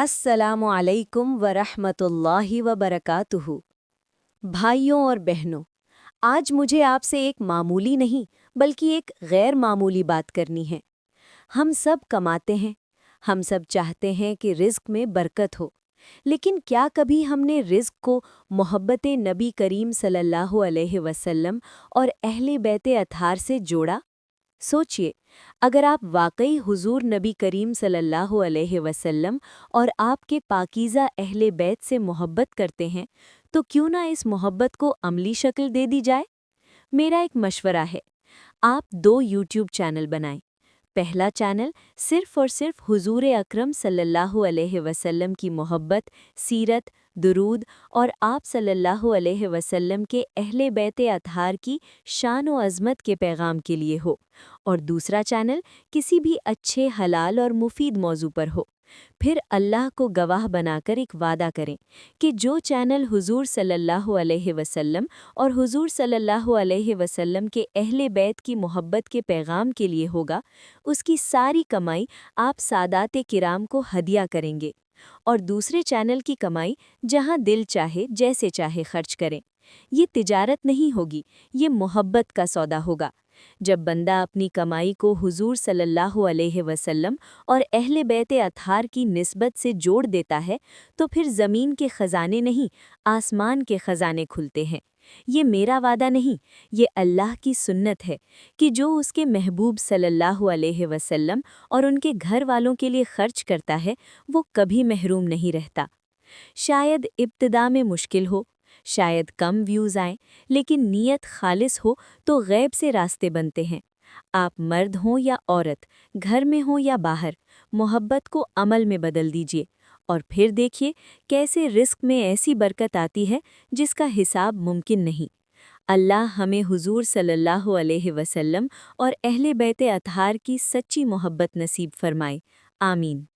अस्सलामु अलैकुम वरहमतुल्लाहि वबरकातुहू। भाइयों और बहनों, आज मुझे आपसे एक मामूली नहीं बल्कि एक गैर मामूली बात करनी है। हम सब कमाते हैं, हम सब चाहते हैं कि रिज़्क में बरकत हो, लेकिन क्या कभी हमने रिज़्क को मोहब्बत नबी करीम सल्लल्लाहु अलैहि वसल्लम और अहले बैते अतहार से जोड़ा? सोचिए, अगर आप वाकई हुजूर नबी करीम सल्लल्लाहु अलैहि वसल्लम और आपके पाकीज़ा अहले बैत से मोहब्बत करते हैं, तो क्यों ना इस मोहब्बत को अमली शक्ल दे दी जाए। मेरा एक मशवरा है, आप 2 यूट्यूब चैनल बनाएं। पहला चैनल सिर्फ़ और सिर्फ हुजूर अकरम सल्लल्लाहु अलैहि वसल्लम की मोहब्बत, सीरत, दुरूद और आप सल्लल्लाहु अलैहि वसल्लम के अहले बैते अतहार की शान व अज़मत के पैगाम के लिए हो, और दूसरा चैनल किसी भी अच्छे, हलाल और मुफीद मौजू पर हो। फिर अल्लाह को गवाह बनाकर एक वादा करें कि जो चैनल हुजूर सल्लल्लाहु अलैहि वसल्लम और हुजूर सल्लल्लाहु अलैहि वसल्लम के अहले बैत की मोहब्बत के पैगाम के लिए होगा, उसकी सारी कमाई आप सादाते किराम को हदिया करेंगे, और दूसरे चैनल की कमाई जहां दिल चाहे जैसे चाहे खर्च करें। ये तिजारत नहीं होगी, ये मोहब्बत का सौदा होगा। जब बंदा अपनी कमाई को हुजूर सल्लल्लाहु अलैहि वसल्लम और अहले बैते अतहार की निस्बत से जोड़ देता है, तो फिर ज़मीन के ख़ज़ाने नहीं, आसमान के ख़ज़ाने खुलते हैं। ये मेरा वादा नहीं, ये अल्लाह की सुन्नत है कि जो उसके महबूब सल्लल्लाहु अलैहि वसल्लम और उनके घर वालों के लिए खर्च करता है, वो कभी महरूम नहीं रहता। शायद इब्तिदा में मुश्किल हो, शायद कम व्यूज़ आएं, लेकिन नीयत खालिस हो तो गैब से रास्ते बनते हैं। आप मर्द हों या औरत, घर में हों या बाहर, मोहब्बत को अमल में बदल दीजिए, और फिर देखिए कैसे रिस्क में ऐसी बरकत आती है जिसका हिसाब मुमकिन नहीं। अल्लाह हमें हुजूर सल्लल्लाहु अलैहि वसल्लम और अहले बैते अतहार की सच्ची मोहब्बत नसीब फरमाए। आमीन।